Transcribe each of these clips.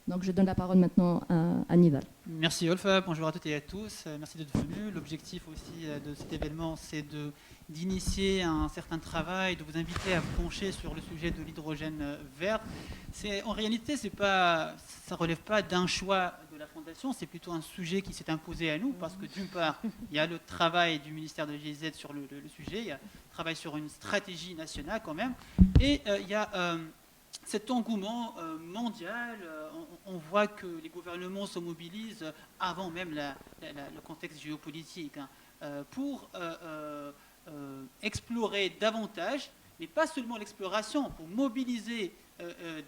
Donc je donne la parole maintenant à Nival. Merci Wolf, bonjour à toutes et à tous, merci d'être venus. L'objectif aussi de cet événement, c'est d'initier un certain travail, de vous inviter à vous pencher sur le sujet de l'hydrogène vert. En réalité, ça ne relève pas d'un choix de la Fondation, c'est plutôt un sujet qui s'est imposé à nous, parce que d'une part, il y a le travail du ministère de GIZ sur le sujet, il y a le travail sur une stratégie nationale quand même, et il y a cet engouement mondial. On voit que les gouvernements se mobilisent avant même le contexte géopolitique pour explorer davantage, mais pas seulement l'exploration, pour mobiliser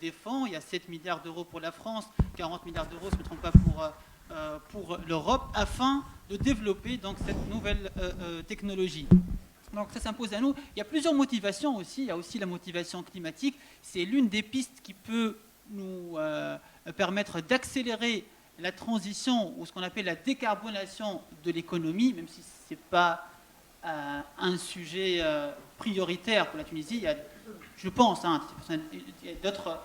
des fonds. Il y a 7 milliards d'euros pour la France, 40 milliards d'euros, je ne me trompe pas, pour l'Europe, afin de développer donc, cette nouvelle technologie. Donc ça s'impose à nous. Il y a plusieurs motivations aussi. Il y a aussi la motivation climatique. C'est l'une des pistes qui peut nous permettre d'accélérer la transition, ou ce qu'on appelle la décarbonation de l'économie, même si ce n'est pas un sujet prioritaire pour la Tunisie. Il y a, je pense, il y a d'autres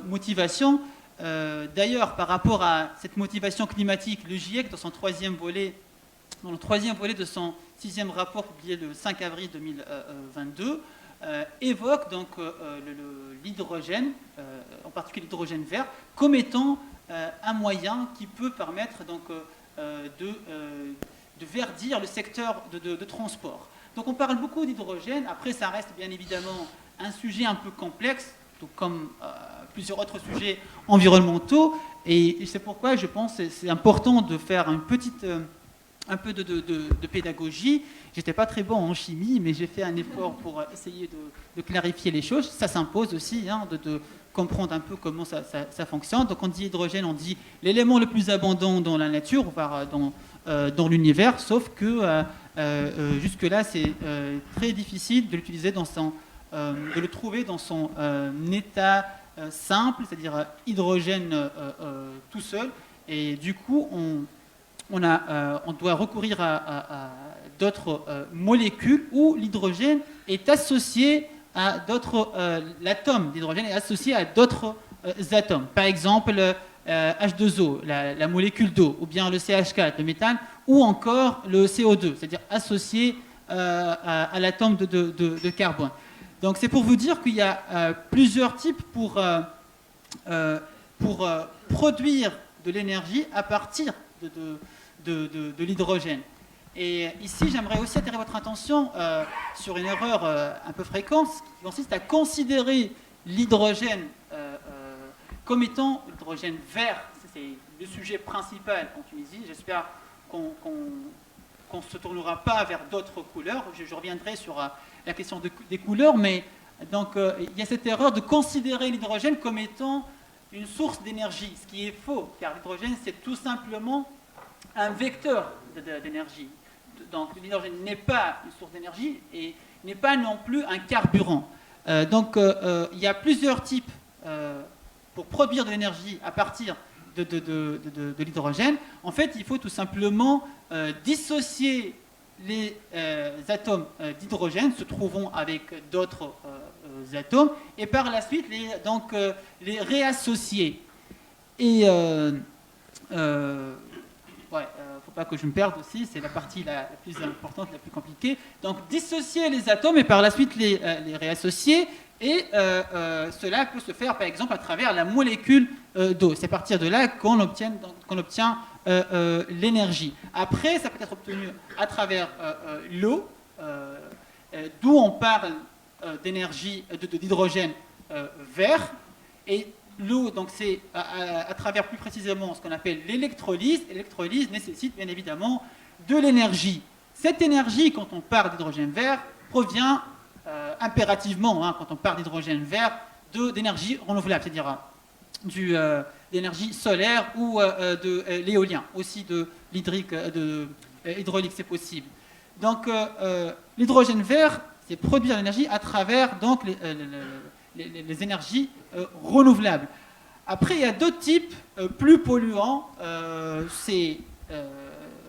motivations. D'ailleurs, par rapport à cette motivation climatique, le GIEC, dans le troisième volet de son 6e rapport publié le 5 avril 2022, évoque donc l'hydrogène, en particulier l'hydrogène vert, comme étant un moyen qui peut permettre donc, de verdir le secteur de transport. Donc on parle beaucoup d'hydrogène. Après, ça reste bien évidemment un sujet un peu complexe, tout comme plusieurs autres sujets environnementaux. Et c'est pourquoi je pense que c'est important de faire un peu de pédagogie. J'étais pas très bon en chimie, mais j'ai fait un effort pour essayer de clarifier les choses. Ça s'impose aussi de comprendre un peu comment ça fonctionne. Donc on dit hydrogène, on dit l'élément le plus abondant dans la nature, voire dans l'univers, sauf que jusque-là, c'est très difficile de l'utiliser de le trouver dans son état simple, c'est-à-dire hydrogène tout seul. Et du coup, on doit recourir à d'autres molécules où l'hydrogène est associé à d'autres... l'atome d'hydrogène est associé à d'autres atomes. Par exemple, H2O, la molécule d'eau, ou bien le CH4, le méthane, ou encore le CO2, c'est-à-dire associé à l'atome de carbone. Donc c'est pour vous dire qu'il y a plusieurs types pour produire de l'énergie à partir de l'hydrogène. Et ici, j'aimerais aussi attirer votre attention sur une erreur un peu fréquente, qui consiste à considérer l'hydrogène comme étant l'hydrogène vert. C'est le sujet principal en Tunisie. J'espère qu'on ne se tournera pas vers d'autres couleurs. Je reviendrai sur la question des couleurs, mais donc, il y a cette erreur de considérer l'hydrogène comme étant une source d'énergie, ce qui est faux, car l'hydrogène, c'est tout simplement un vecteur d'énergie. Donc l'hydrogène n'est pas une source d'énergie et n'est pas non plus un carburant. Donc il y a plusieurs types pour produire de l'énergie à partir de l'hydrogène. En fait, il faut tout simplement dissocier les atomes d'hydrogène se trouvant avec d'autres atomes et par la suite les réassocier. Et faut pas que je me perde aussi, c'est la partie la plus importante, la plus compliquée. Donc dissocier les atomes et par la suite les réassocier, et cela peut se faire par exemple à travers la molécule d'eau. C'est à partir de là qu'on obtient l'énergie. Après, ça peut être obtenu à travers l'eau, d'où on parle d'énergie, d'hydrogène vert, et l'eau, donc c'est à travers plus précisément ce qu'on appelle l'électrolyse. L'électrolyse nécessite bien évidemment de l'énergie. Cette énergie, quand on parle d'hydrogène vert, provient impérativement, quand on parle d'hydrogène vert, d'énergie renouvelable, c'est-à-dire d'énergie solaire ou de l'éolien, aussi de l'hydraulique, c'est possible. Donc l'hydrogène vert, c'est produire l'énergie à travers donc, les énergies renouvelables. Après, il y a d'autres types plus polluants, c'est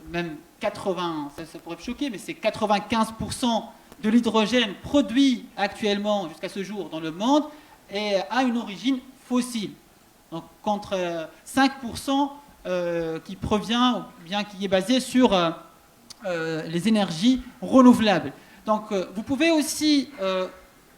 même 80, ça pourrait choquer, mais c'est 95% de l'hydrogène produit actuellement jusqu'à ce jour dans le monde et a une origine fossile. donc contre 5% qui provient, ou bien qui est basé sur les énergies renouvelables. Donc vous pouvez aussi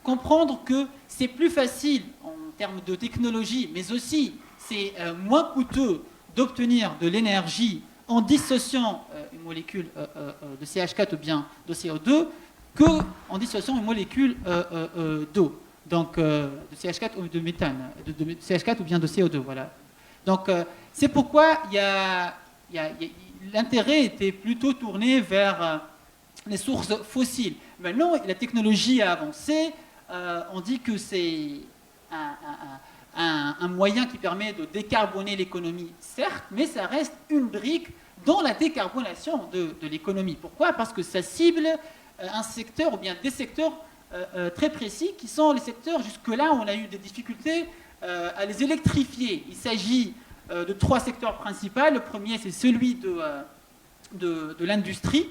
comprendre que c'est plus facile en termes de technologie, mais aussi c'est moins coûteux d'obtenir de l'énergie en dissociant une molécule de CH4 ou bien de CO2 qu'en dissociant une molécule d'eau, donc de CH4 ou de méthane, de CH4 ou bien de CO2, voilà. Donc c'est pourquoi l'intérêt était plutôt tourné vers les sources fossiles. Maintenant, la technologie a avancé, on dit que c'est un moyen qui permet de décarboner l'économie, certes, mais ça reste une brique dans la décarbonation de l'économie. Pourquoi? Parce que ça cible un secteur ou bien des secteurs très précis qui sont les secteurs, jusque-là, on a eu des difficultés à les électrifier. Il s'agit de 3 secteurs principaux. Le premier, c'est celui de l'industrie,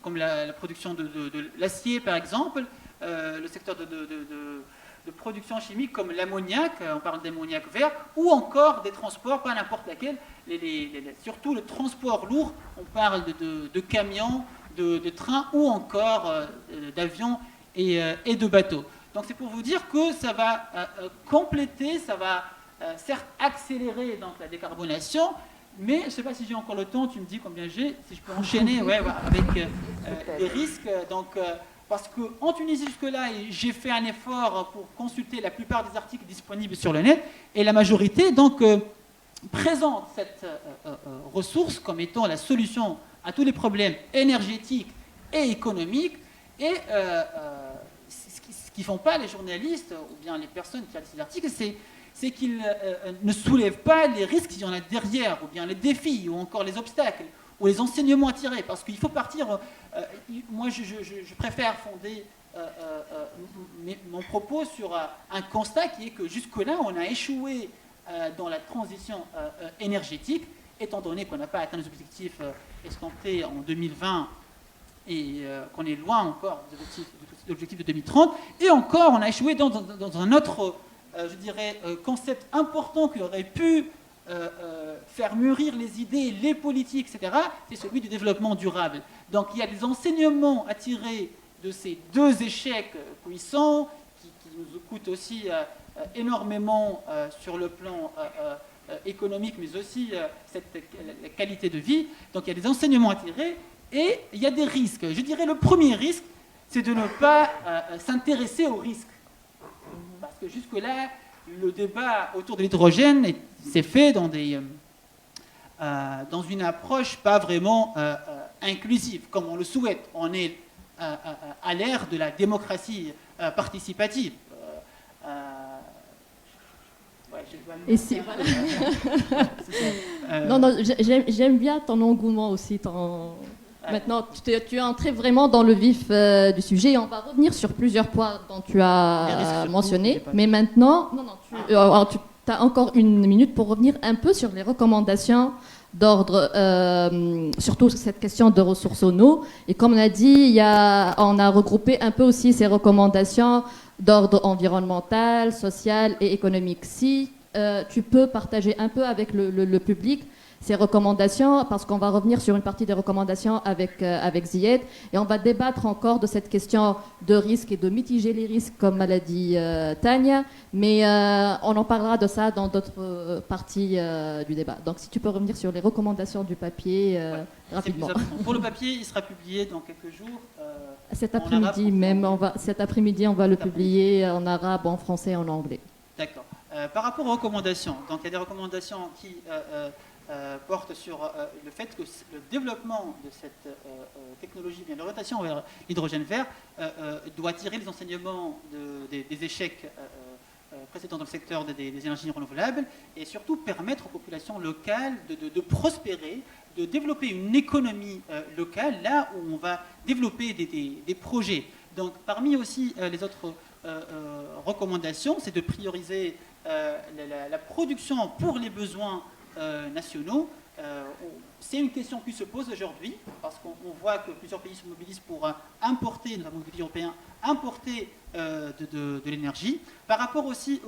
comme la production de l'acier, par exemple, le secteur de production chimique comme l'ammoniac, on parle d'ammoniac vert, ou encore des transports, pas n'importe laquelle, surtout le transport lourd, on parle de camions, de trains ou encore d'avions et de bateaux. Donc c'est pour vous dire que ça va compléter, ça va certes accélérer donc, la décarbonation, mais je ne sais pas si j'ai encore le temps, tu me dis combien j'ai, si je peux enchaîner avec les risques. Donc, parce qu'en Tunisie jusque-là, j'ai fait un effort pour consulter la plupart des articles disponibles sur le net, et la majorité donc, présente cette ressource comme étant la solution à tous les problèmes énergétiques et économiques, et ce qu'ils ne font pas les journalistes ou bien les personnes qui lisent ces articles, c'est qu'ils ne soulèvent pas les risques qu'il y en a derrière, ou bien les défis, ou encore les obstacles, ou les enseignements à tirer, parce qu'il faut partir... moi, je préfère fonder mon propos sur un constat qui est que jusque-là, on a échoué dans la transition énergétique, étant donné qu'on n'a pas atteint les objectifs escomptés en 2020 et qu'on est loin encore de l'objectif de 2030, et encore, on a échoué dans un autre... je dirais, concept important qui aurait pu faire mûrir les idées, les politiques, etc., c'est celui du développement durable. Donc il y a des enseignements à tirer de ces 2 échecs puissants qui nous coûtent aussi énormément sur le plan économique, mais aussi la qualité de vie. Donc il y a des enseignements à tirer et il y a des risques. Je dirais le premier risque, c'est de ne pas s'intéresser aux risques. Parce que jusque-là, le débat autour de l'hydrogène s'est fait dans une approche pas vraiment inclusive, comme on le souhaite. On est à l'ère de la démocratie participative. Et si... non, j'aime bien ton engouement aussi, Maintenant, tu es entré vraiment dans le vif du sujet et on va revenir sur plusieurs points dont tu as mentionné. Mais maintenant, tu as encore 1 minute pour revenir un peu sur les recommandations d'ordre, surtout cette question de ressources en eau. Et comme on a dit, on a regroupé un peu aussi ces recommandations d'ordre environnemental, social et économique. Si tu peux partager un peu avec le public ces recommandations, parce qu'on va revenir sur une partie des recommandations avec Zied, et on va débattre encore de cette question de risque et de mitiger les risques, comme l'a dit Tania, mais on en parlera de ça dans d'autres parties du débat. Donc si tu peux revenir sur les recommandations du papier rapidement. Pour le papier, il sera publié dans quelques jours. Cet après-midi même, cet après-midi, on va le publier en arabe, en français et en anglais. D'accord. Par rapport aux recommandations, donc il y a des recommandations qui... porte sur le fait que le développement de cette technologie, bien l'orientation vers l'hydrogène vert, doit tirer les enseignements des échecs précédents dans le secteur des énergies renouvelables et surtout permettre aux populations locales de prospérer, de développer une économie locale là où on va développer des projets. Donc parmi aussi les autres recommandations, c'est de prioriser la production pour les besoins nationaux. C'est une question qui se pose aujourd'hui parce qu'on voit que plusieurs pays se mobilisent pour importer, notamment les pays européens, importer de l'énergie. Par rapport aussi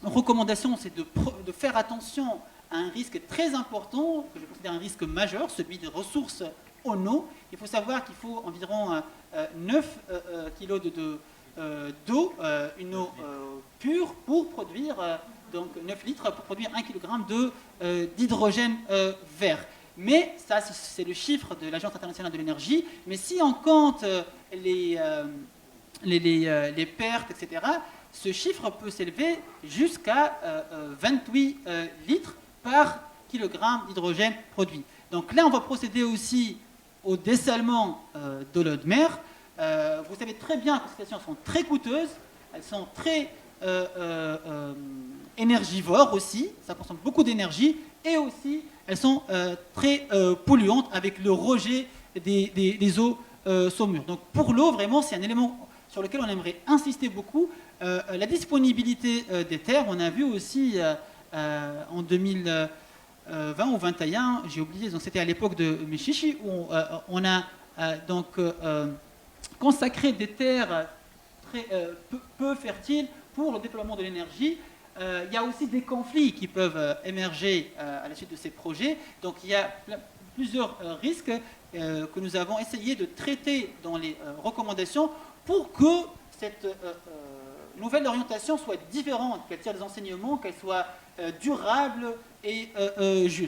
recommandation, c'est de faire attention à un risque très important, que je considère un risque majeur, celui des ressources en eau. Il faut savoir qu'il faut environ 9 kg d'eau, une eau pure, pour produire donc 9 litres pour produire 1 kg d'hydrogène vert. Mais ça, c'est le chiffre de l'Agence internationale de l'énergie. Mais si on compte les pertes, etc., ce chiffre peut s'élever jusqu'à 28 litres par kilogramme d'hydrogène produit. Donc là, on va procéder aussi au dessalement de l'eau de mer. Vous savez très bien que ces stations sont très coûteuses, elles sont très énergivores aussi, ça consomme beaucoup d'énergie, et aussi elles sont très polluantes avec le rejet des eaux saumures. Donc pour l'eau, vraiment, c'est un élément sur lequel on aimerait insister beaucoup. La disponibilité des terres, on a vu aussi en 2020 ou 2021, j'ai oublié, donc c'était à l'époque de Michichi, où on a donc consacré des terres très peu fertiles pour le déploiement de l'énergie. Il y a aussi des conflits qui peuvent émerger à la suite de ces projets. Donc il y a plusieurs risques que nous avons essayé de traiter dans les recommandations pour que cette nouvelle orientation soit différente, qu'elle tire des enseignements, qu'elle soit durable et juste.